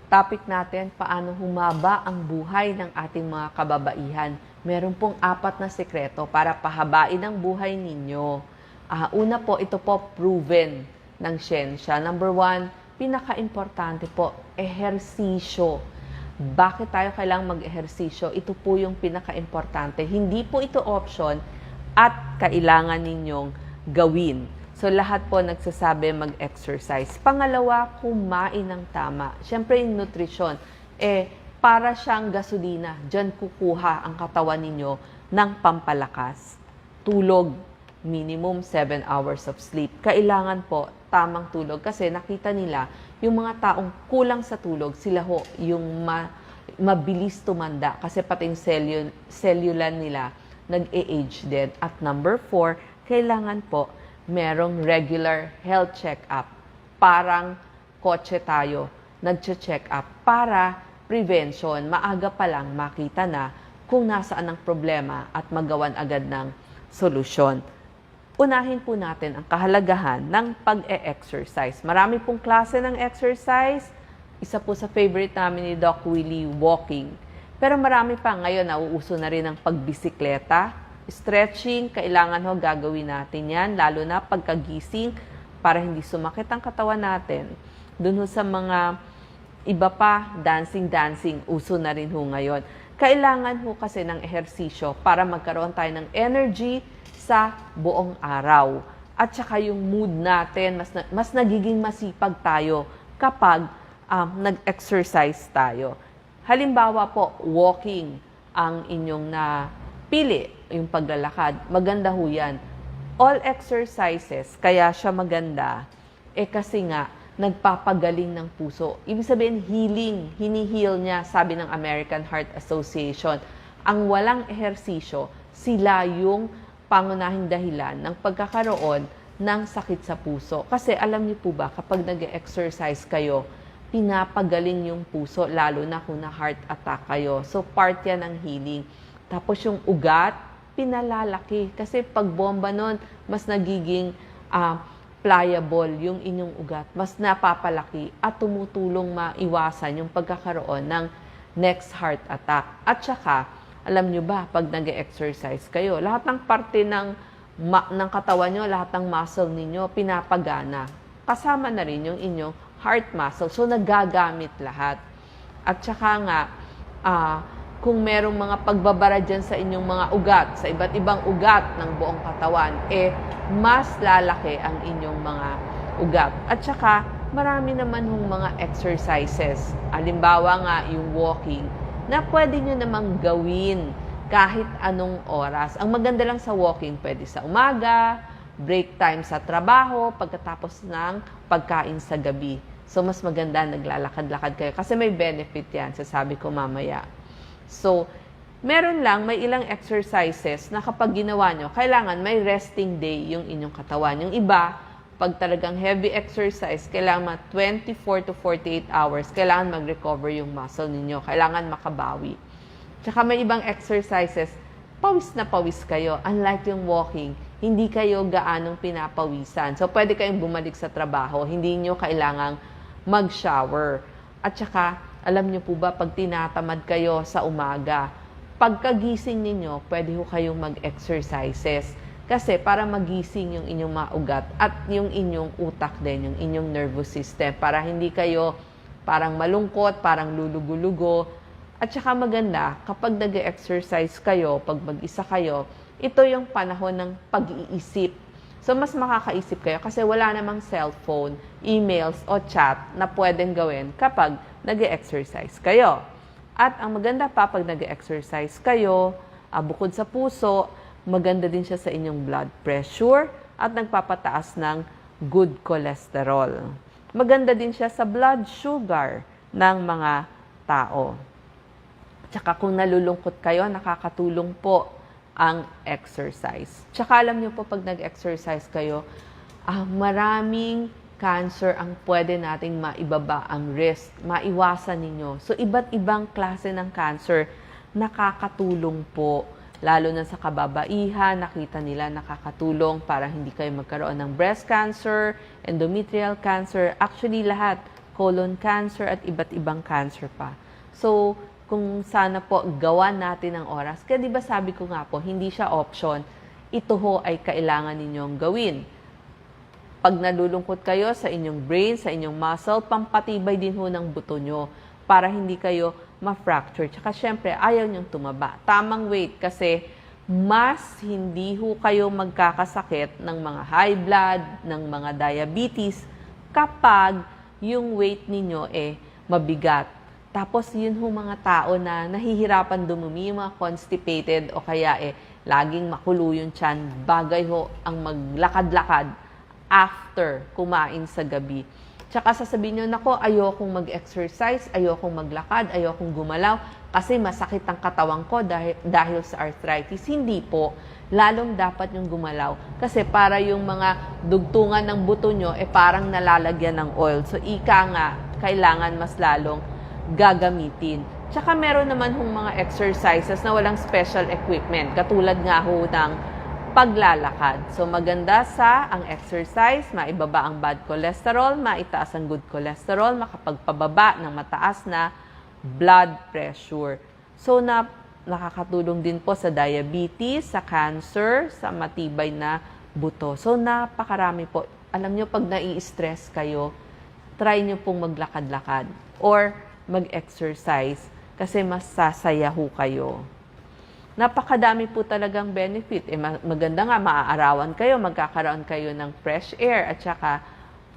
Topic natin, paano humaba ang buhay ng ating mga kababaihan. Meron pong 4 na sekreto para pahabain ang buhay ninyo. Una po, ito po proven ng siyensya. Number 1, pinaka-importante po, ehersisyo. Bakit tayo kailangang mag-ehersisyo? Ito po yung pinaka-importante. Hindi po ito option at kailangan ninyong gawin. So, lahat po nagsasabi mag-exercise. Pangalawa, kumain ng tama. Siyempre, yung nutrition, para siyang gasolina. Diyan kukuha ang katawan ninyo ng pampalakas. Tulog, minimum 7 hours of sleep. Kailangan po tamang tulog kasi nakita nila yung mga taong kulang sa tulog, sila ho yung mabilis tumanda kasi pati yung cellular nila nag-age din. At number 4, kailangan po merong regular health check-up. Parang kotse tayo, nag-check up para prevention. Maaga pa lang makita na kung nasaan ang problema at magawan agad ng solusyon. Unahin po natin ang kahalagahan ng pag-e-exercise. Marami pong klase ng exercise. Isa po sa favorite namin ni Doc Willie, walking. Pero marami pa ngayon, nauuso na rin ang pagbisikleta. Stretching, kailangan ho gagawin natin yan, lalo na pagkagising para hindi sumakit ang katawan natin. Doon ho sa mga iba pa, dancing, uso na rin ho ngayon. Kailangan ho kasi ng ehersisyo para magkaroon tayo ng energy sa buong araw. At saka yung mood natin, mas nagiging masipag tayo kapag nag-exercise tayo. Halimbawa po, walking ang inyong napili, yung paglalakad. Maganda ho yan. All exercises, kaya siya maganda, kasi nga, nagpapagaling ng puso. Ibig sabihin, healing. Hini-heal niya, sabi ng American Heart Association. Ang walang ehersisyo, sila yung pangunahing dahilan ng pagkakaroon ng sakit sa puso. Kasi alam niyo po ba, kapag nag-exercise kayo, pinapagaling yung puso, lalo na kung na-heart attack kayo. So, part yan ng healing. Tapos yung ugat, pinalalaki. Kasi pag bomba nun, mas nagiging pliable yung inyong ugat. Mas napapalaki at tumutulong maiwasan yung pagkakaroon ng next heart attack. At saka, alam nyo ba, pag nag-exercise kayo, lahat ng parte ng katawan nyo, lahat ng muscle ninyo, pinapagana. Kasama na rin yung inyong heart muscle. So, nagagamit lahat. At saka nga, kung merong mga pagbabara dyan sa inyong mga ugat, sa iba't ibang ugat ng buong katawan, mas lalaki ang inyong mga ugat. At saka, marami naman hong mga exercises. Halimbawa nga, yung walking, na pwede nyo namang gawin kahit anong oras. Ang maganda lang sa walking, pwede sa umaga, break time sa trabaho, pagkatapos ng pagkain sa gabi. So, mas maganda naglalakad-lakad kayo kasi may benefit yan, sasabi ko mamaya. So, meron lang, may ilang exercises na kapag ginawa nyo, kailangan may resting day yung inyong katawan. Yung iba, pag talagang heavy exercise, kailangan 24 to 48 hours, kailangan mag-recover yung muscle ninyo, kailangan makabawi. Tsaka may ibang exercises, pawis na pawis kayo. Unlike yung walking, hindi kayo gaanong pinapawisan. So, pwede kayong bumalik sa trabaho, hindi nyo kailangang mag-shower. At saka, alam nyo po ba, pag tinatamad kayo sa umaga, pagkagising ninyo, pwede ho kayong mag-exercises. Kasi para magising yung inyong mga ugat at yung inyong utak din, yung inyong nervous system. Para hindi kayo parang malungkot, parang lulugo-lugo. At saka maganda, kapag nag-exercise kayo, pag mag-isa kayo, ito yung panahon ng pag-iisip. So, mas makakaisip kayo kasi wala namang cellphone, emails, o chat na pwedeng gawin kapag nag-exercise kayo. At ang maganda pa, pag nag-exercise kayo, bukod sa puso, maganda din siya sa inyong blood pressure at nagpapataas ng good cholesterol. Maganda din siya sa blood sugar ng mga tao. Tsaka kung nalulungkot kayo, nakakatulong po ang exercise. Tsaka alam niyo po, pag nag-exercise kayo, maraming cancer ang pwede nating maibaba ang risk, maiwasan ninyo. So, iba't ibang klase ng cancer nakakatulong po. Lalo na sa kababaihan, nakita nila nakakatulong para hindi kayo magkaroon ng breast cancer, endometrial cancer, actually lahat. colon cancer at iba't ibang cancer pa. So, kung sana po gawa natin ng oras, kaya di ba sabi ko nga po, hindi siya option, ito ho ay kailangan ninyong gawin. Pag nalulungkot kayo sa inyong brain, sa inyong muscle, pampatibay din ho ng buto nyo para hindi kayo ma-fracture. Tsaka syempre, ayaw nyong tumaba. Tamang weight kasi mas hindi ho kayo magkakasakit ng mga high blood, ng mga diabetes kapag yung weight ninyo mabigat. Tapos yun ho mga tao na nahihirapan dumumi, mga constipated o kaya laging makulo yung tiyan, bagay ho ang maglakad-lakad after kumain sa gabi. Tsaka sasabihin nyo, nako, ayokong mag-exercise, ayokong maglakad, ayokong gumalaw, kasi masakit ang katawan ko dahil sa arthritis. Hindi po. Lalong dapat yung gumalaw. Kasi para yung mga dugtungan ng buto nyo, parang nalalagyan ng oil. So, ika nga, kailangan mas lalong gagamitin. Tsaka meron naman hong mga exercises na walang special equipment. Katulad nga ho ng paglalakad. So, maganda ang exercise, maibaba ang bad cholesterol, maitaas ang good cholesterol, makapagpababa ng mataas na blood pressure. So, nakakatulong din po sa diabetes, sa cancer, sa matibay na buto. So, napakarami po. Alam nyo, pag nai-stress kayo, try nyo pong maglakad-lakad or mag-exercise kasi mas sasaya ho kayo. Napakadami po talagang benefit. Maganda nga, maaarawan kayo, magkakaroon kayo ng fresh air at saka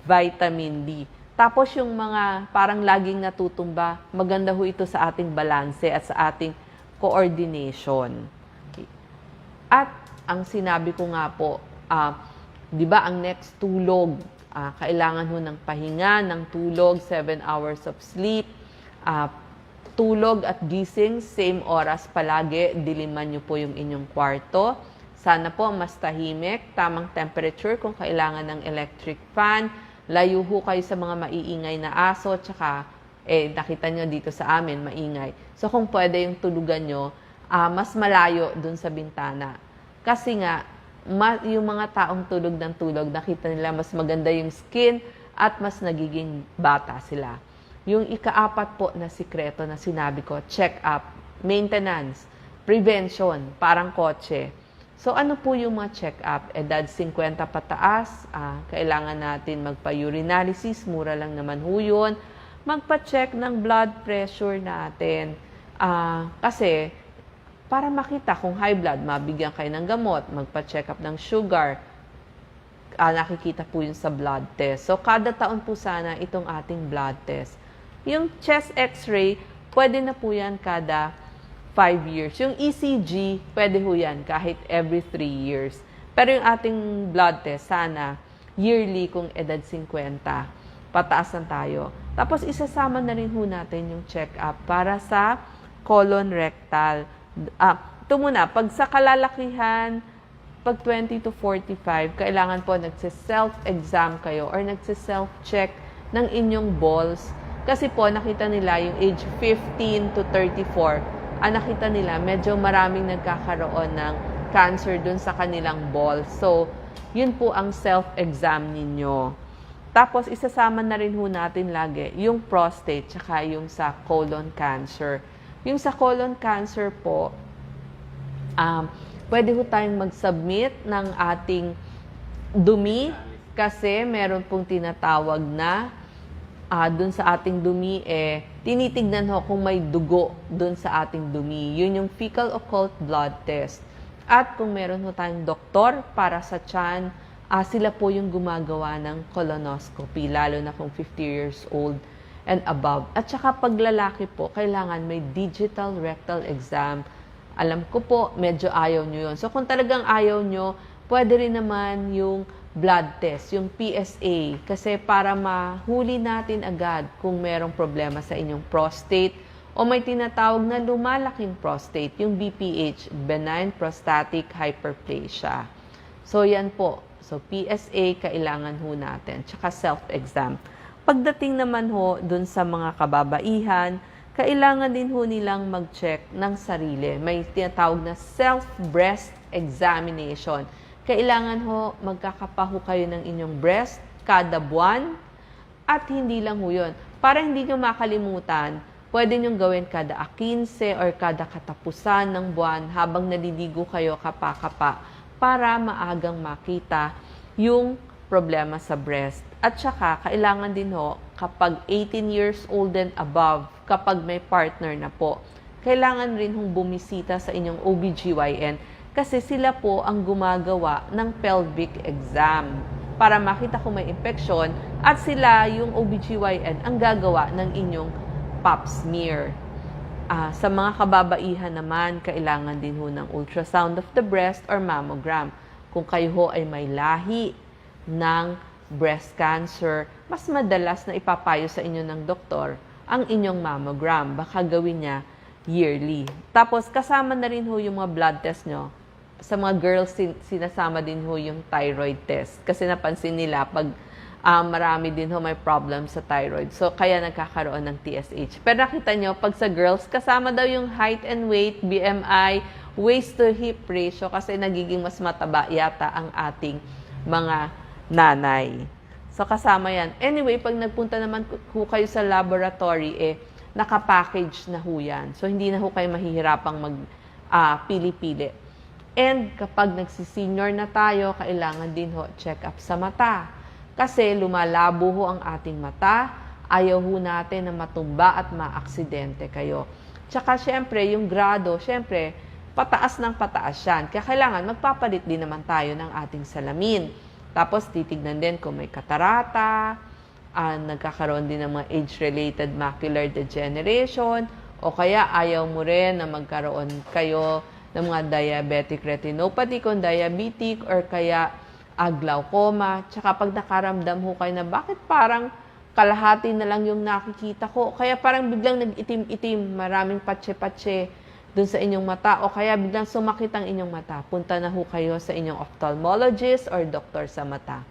vitamin D. Tapos yung mga parang laging natutumba, maganda ho ito sa ating balanse at sa ating coordination. At ang sinabi ko nga po, di ba ang next tulog, kailangan ho ng pahinga, ng tulog, 7 hours of sleep, tulog at gising, same oras palagi, diliman nyo po yung inyong kwarto. Sana po mas tahimik, tamang temperature kung kailangan ng electric fan, layo ho kayo sa mga maiingay na aso, tsaka nakita nyo dito sa amin, maingay. So kung pwede yung tulugan nyo, mas malayo dun sa bintana. Kasi nga, yung mga taong tulog ng tulog, nakita nila mas maganda yung skin at mas nagiging bata sila. Yung ika-4 po na sikreto na sinabi ko, check-up, maintenance, prevention, parang kotse. So ano po yung mga check-up? Edad 50 pataas, kailangan natin magpa-urinalysis, mura lang naman ho yun. Magpa-check ng blood pressure natin. Kasi para makita kung high blood, mabigyan kayo ng gamot, magpa-check up ng sugar, nakikita po yun sa blood test. So kada taon po sana itong ating blood test. Yung chest x-ray, pwede na po yan kada 5 years. Yung ECG, pwede ho yan kahit every 3 years. Pero yung ating blood test, sana yearly kung edad 50, pataas na tayo. Tapos isasama na rin ho natin yung check-up para sa colon rectal. Ito muna, pag sa kalalakihan, pag 20 to 45, kailangan po nagse-self-exam kayo or nagse-self-check ng inyong balls. Kasi po, nakita nila yung age 15 to 34, nakita nila medyo maraming nagkakaroon ng cancer dun sa kanilang balls. So, yun po ang self-exam ninyo. Tapos, isasama na rin ho natin lagi yung prostate tsaka yung sa colon cancer. Yung sa colon cancer po, pwede ho tayong mag-submit ng ating dumi kasi meron pong tinatawag na dun sa ating dumi, tinitignan ho kung may dugo dun sa ating dumi. Yun yung fecal occult blood test. At kung meron ho tayong doktor para sa tiyan, sila po yung gumagawa ng colonoscopy, lalo na kung 50 years old and above. At saka pag lalaki po, kailangan may digital rectal exam. Alam ko po, medyo ayaw nyo yun. So kung talagang ayaw nyo, pwede rin naman yung blood test, yung PSA, kasi para mahuli natin agad kung merong problema sa inyong prostate o may tinatawag na lumalaking prostate, yung BPH, benign prostatic hyperplasia. So yan po. So PSA, kailangan ho natin, tsaka self-exam. Pagdating naman ho dun sa mga kababaihan, kailangan din ho nilang mag-check ng sarili. May tinatawag na self-breast examination. Kailangan ho magkakapaho kayo ng inyong breast kada buwan at hindi lang ho yun. Para hindi nyo makalimutan, pwede nyo gawin kada 15 or kada katapusan ng buwan habang naliligo kayo kapa-kapa para maagang makita yung problema sa breast. At saka, kailangan din ho, kapag 18 years old and above, kapag may partner na po, kailangan rin hong bumisita sa inyong OBGYN kasi sila po ang gumagawa ng pelvic exam para makita kung may infeksyon at sila yung OBGYN ang gagawa ng inyong pap smear. Sa mga kababaihan naman, kailangan din ho ng ultrasound of the breast or mammogram. Kung kayo ho ay may lahi ng breast cancer, mas madalas na ipapayo sa inyo ng doktor ang inyong mammogram. Baka gawin niya yearly. Tapos kasama na rin ho yung mga blood test nyo. Sa mga girls, sinasama din ho yung thyroid test. Kasi napansin nila, pag marami din ho may problem sa thyroid. So, kaya nagkakaroon ng TSH. Pero nakita nyo, pag sa girls, kasama daw yung height and weight, BMI, waist to hip ratio, kasi nagiging mas mataba yata ang ating mga nanay. So, kasama yan. Anyway, pag nagpunta naman ho kayo sa laboratory, nakapackage na ho yan. So, hindi na ho kayo mahihirapang mag-pili-pili. And kapag nagsisenior na tayo, kailangan din ho check up sa mata. Kasi lumalabo ho ang ating mata, ayaw ho natin na matumba at maaksidente kayo. Tsaka syempre, yung grado, syempre, pataas ng pataas yan. Kaya kailangan magpapalit din naman tayo ng ating salamin. Tapos titignan din kung may katarata, nagkakaroon din ng mga age-related macular degeneration, o kaya ayaw mo rin na magkaroon kayo ng mga diabetic retinopathy kung diabetic or kaya glaucoma. Tsaka pag nakaramdam ho kayo na bakit parang kalahati na lang yung nakikita ko, kaya parang biglang nag-itim-itim, maraming patse-patse dun sa inyong mata o kaya biglang sumakit ang inyong mata, punta na ho kayo sa inyong ophthalmologist or doktor sa mata.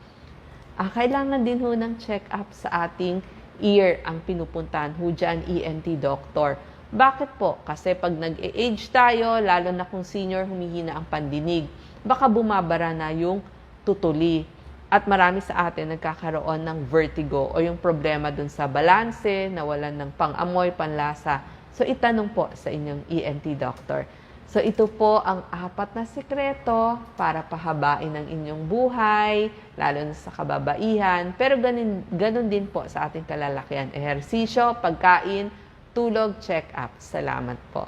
Kailangan din ho ng check-up sa ating ear ang pinupuntahan ho dyan, ENT doctor. Bakit po? Kasi pag nag-age tayo, lalo na kung senior, humihina ang pandinig. Baka bumabara na yung tutuli. At marami sa atin nagkakaroon ng vertigo o yung problema dun sa balanse, nawalan ng pang-amoy, panlasa. So, itanong po sa inyong ENT doctor. So, ito po ang 4 na sikreto para pahabain ang inyong buhay, lalo na sa kababaihan. Pero ganun din po sa ating kalalakihan. Ehersisyo, pagkain, tulog, check-up. Salamat po.